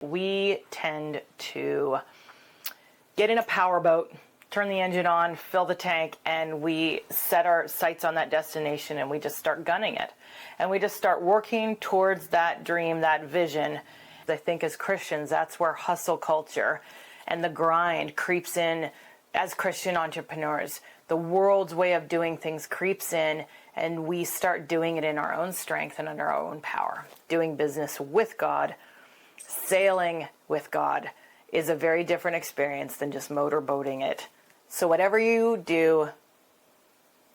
We tend to get in a powerboat, turn the engine on, fill the tank, and we set our sights on that destination and we just start gunning it. And we just start working towards that dream, that vision. I think as Christians, that's where hustle culture and the grind creeps in. As Christian entrepreneurs, the world's way of doing things creeps in, and we start doing it in our own strength and under our own power. Doing business with God, sailing with God, is a very different experience than just motorboating it. So whatever you do,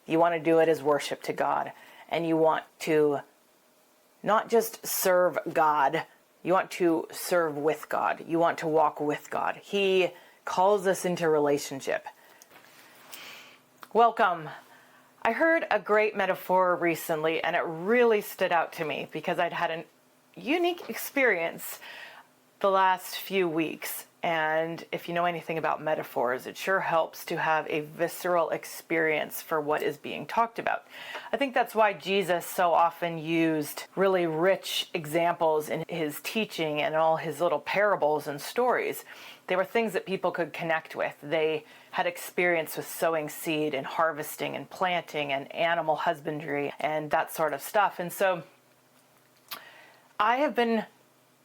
you want to do it as worship to God. And you want to not just serve God, you want to serve with God. You want to walk with God. He calls us into relationship. Welcome. I heard a great metaphor recently, and it really stood out to me because I'd had a unique experience the last few weeks. And if you know anything about metaphors, it sure helps to have a visceral experience for what is being talked about. I think that's why Jesus so often used really rich examples in his teaching and all his little parables and stories. They were things that people could connect with. They had experience with sowing seed and harvesting and planting and animal husbandry and that sort of stuff. And so I have been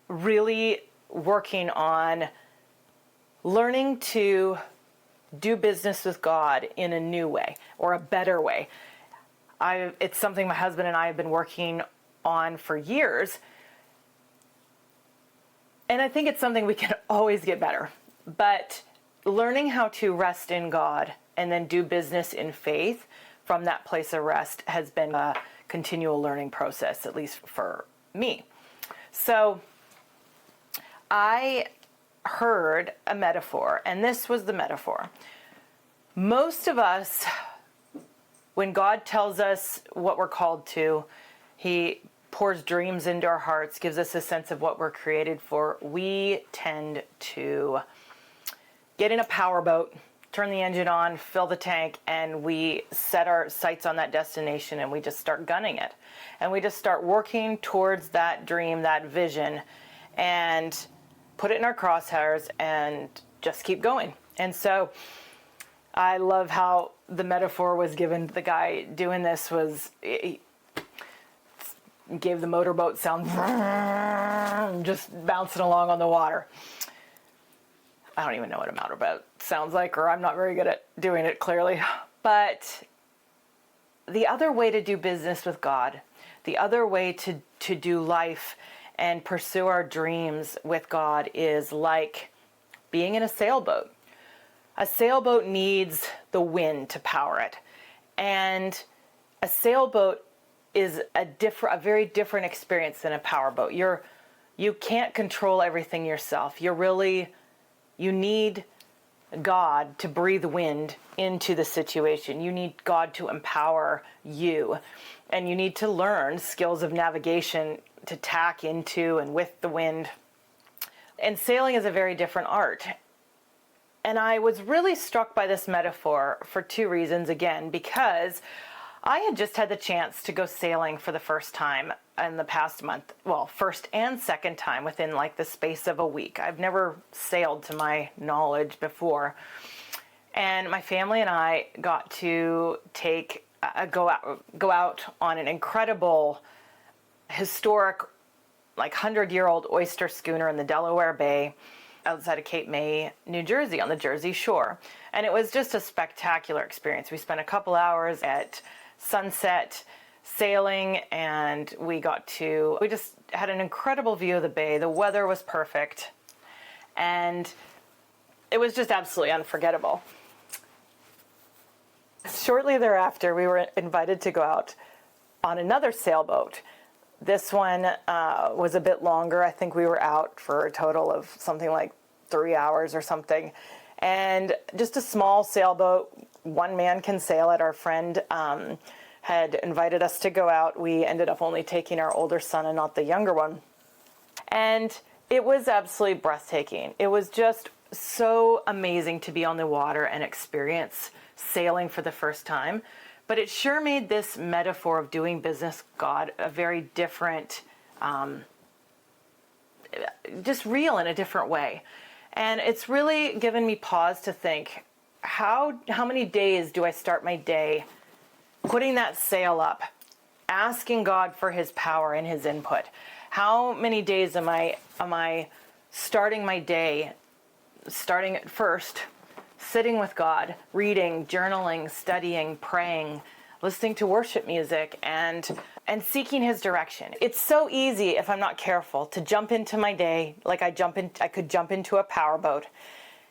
really working on learning to do business with God in a new way or a better way. It's something my husband and I have been working on for years. And I think it's something we can always get better. But learning how to rest in God and then do business in faith from that place of rest has been a continual learning process, at least for me. So I heard a metaphor, and this was the metaphor. Most of us, when God tells us what we're called to, He pours dreams into our hearts, gives us a sense of what we're created for, we tend to get in a powerboat, turn the engine on, fill the tank, and we set our sights on that destination and we just start gunning it. And we just start working towards that dream, that vision, and put it in our crosshairs and just keep going. And so I love how the metaphor was given. The guy doing this he gave the motorboat sound, just bouncing along on the water. I don't even know what a motorboat sounds like, or I'm not very good at doing it clearly. But the other way to do business with God, the other way to do life and pursue our dreams with God is like being in a sailboat. A sailboat needs the wind to power it. And a sailboat is a very different experience than a powerboat. You can't control everything yourself. You need God to breathe wind into the situation. You need God to empower you. And you need to learn skills of navigation to tack into and with the wind. And sailing is a very different art. And I was really struck by this metaphor for two reasons. Again, because I had just had the chance to go sailing for the first time in the past month. Well, first and second time within like the space of a week. I've never sailed to my knowledge before. And my family and I got to go out on an incredible historic, like 100-year-old oyster schooner in the Delaware Bay outside of Cape May, New Jersey, on the Jersey shore. And it was just a spectacular experience. We spent a couple hours at sunset sailing, and we just had an incredible view of the bay. The weather was perfect, and it was just absolutely unforgettable. Shortly thereafter, we were invited to go out on another sailboat. This one was a bit longer. I think we were out for a total of something like 3 hours or something. And just a small sailboat, one man can sail it. Our friend had invited us to go out. We ended up only taking our older son and not the younger one. And it was absolutely breathtaking. It was just so amazing to be on the water and experience sailing for the first time. But it sure made this metaphor of doing business with God a very different just real in a different way. And it's really given me pause to think, how many days do I start my day putting that sail up, asking God for his power and his input? How many days am I starting my day, starting at first, sitting with God, reading, journaling, studying, praying, listening to worship music, and seeking his direction? It's so easy, if I'm not careful, to jump into my day like I could jump into a powerboat,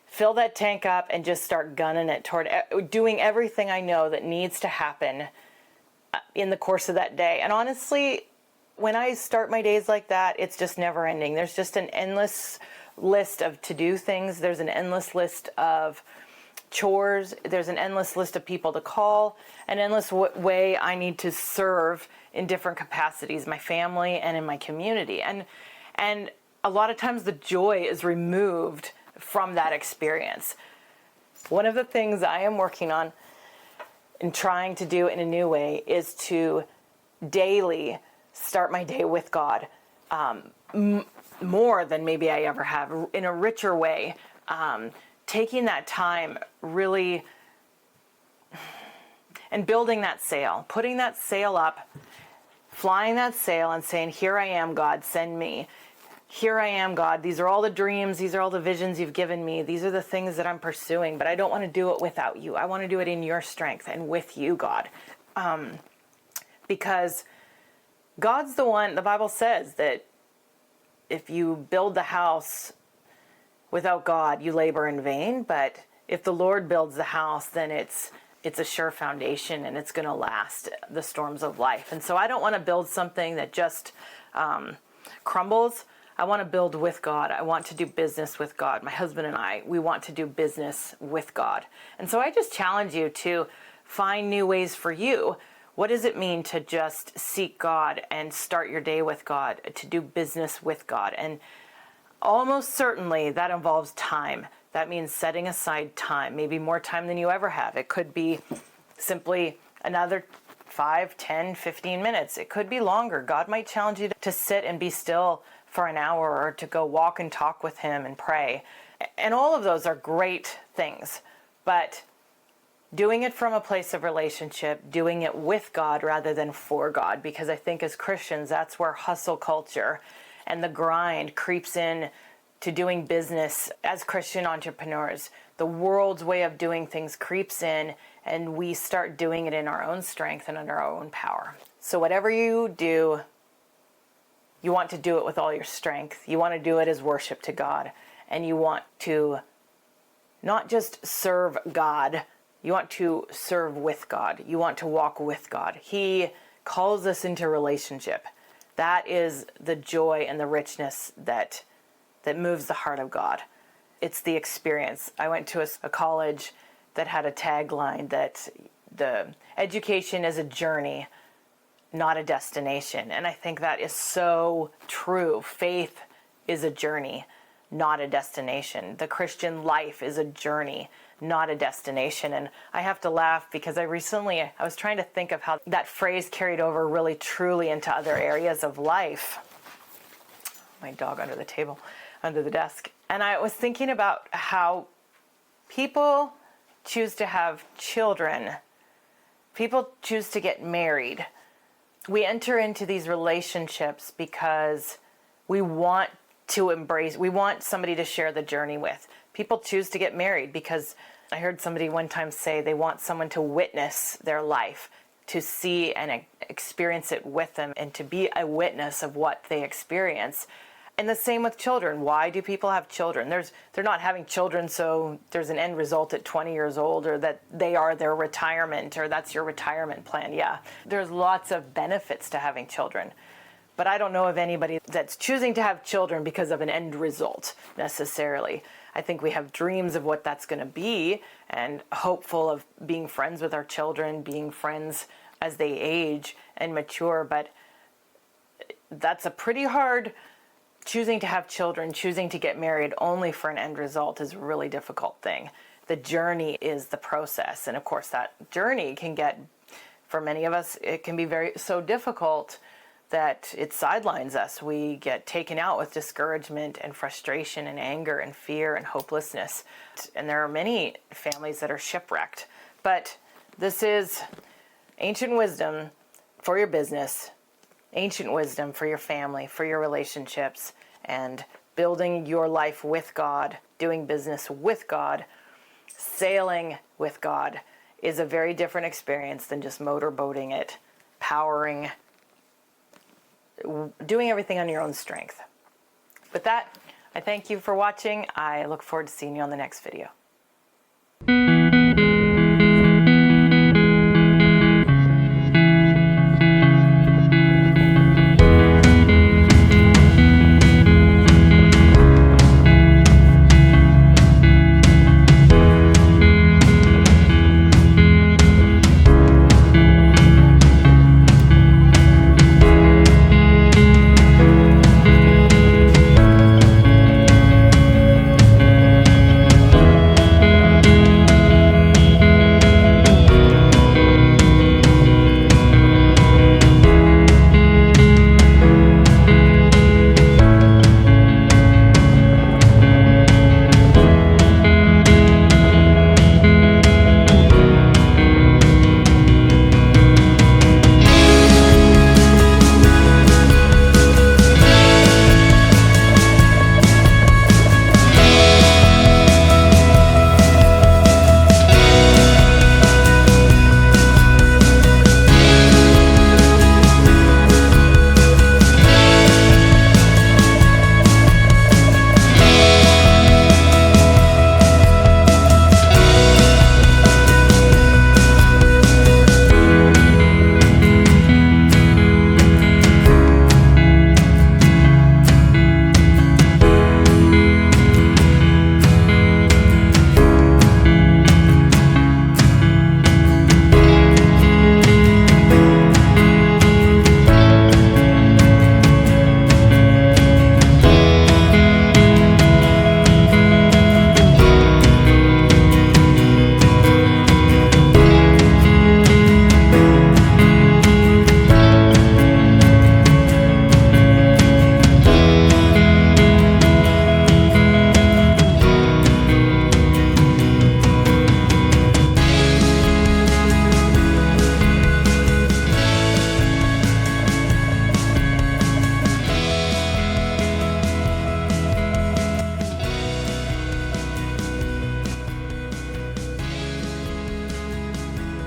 fill that tank up, and just start gunning it toward doing everything I know that needs to happen in the course of that day. And honestly, when I start my days like that, it's just never ending. There's just an endless list of to-do things. There's an endless list of chores. There's an endless list of people to call, an endless way I need to serve in different capacities, my family and in my community. And a lot of times the joy is removed from that experience. One of the things I am working on and trying to do in a new way is to daily start my day with God, more than maybe I ever have, in a richer way, taking that time really and building that sail, putting that sail up, flying that sail and saying, here I am, God, send me. Here I am, God. These are all the dreams. These are all the visions you've given me. These are the things that I'm pursuing, but I don't want to do it without you. I want to do it in your strength and with you, God. Because God's the one, the Bible says that if you build the house without God, you labor in vain. But if the Lord builds the house, then it's a sure foundation and it's going to last the storms of life. And so I don't want to build something that just crumbles. I want to build with God. I want to do business with God. My husband and I, we want to do business with God. And so I just challenge you to find new ways for you. What does it mean to just seek God and start your day with God, to do business with God? And almost certainly that involves time. That means setting aside time, maybe more time than you ever have. It could be simply another 5, 10, 15 minutes. It could be longer. God might challenge you to sit and be still for an hour, or to go walk and talk with him and pray. And all of those are great things. But doing it from a place of relationship, doing it with God rather than for God, because I think as Christians, that's where hustle culture and the grind creeps in to doing business as Christian entrepreneurs. The world's way of doing things creeps in, and we start doing it in our own strength and under our own power. So whatever you do, you want to do it with all your strength. You want to do it as worship to God, and you want to not just serve God, you want to serve with God. You want to walk with God. He calls us into relationship. That is the joy and the richness that moves the heart of God. It's the experience. I went to a college that had a tagline that the education is a journey, not a destination. And I think that is so true. Faith is a journey, not a destination. The Christian life is a journey, not a destination. And I have to laugh because I was trying to think of how that phrase carried over really truly into other areas of life. My dog under the table, under the desk. And I was thinking about how people choose to have children. People choose to get married. We enter into these relationships because we want somebody to share the journey with. People choose to get married because I heard somebody one time say they want someone to witness their life, to see and experience it with them, and to be a witness of what they experience. And the same with children. Why do people have children? They're not having children so there's an end result at 20 years old, or that they are their retirement, or that's your retirement plan. Yeah, there's lots of benefits to having children. But I don't know of anybody that's choosing to have children because of an end result necessarily. I think we have dreams of what that's going to be, and hopeful of being friends with our children, being friends as they age and mature. But that's a pretty hard. Choosing to have children, choosing to get married only for an end result is a really difficult thing. The journey is the process. And of course, that journey can get, for many of us, it can be so difficult. that it sidelines us. We get taken out with discouragement and frustration and anger and fear and hopelessness. And there are many families that are shipwrecked. But this is ancient wisdom for your business, ancient wisdom for your family, for your relationships, and building your life with God, doing business with God, sailing with God is a very different experience than just motorboating it, powering, doing everything on your own strength. With that, I thank you for watching. I look forward to seeing you on the next video.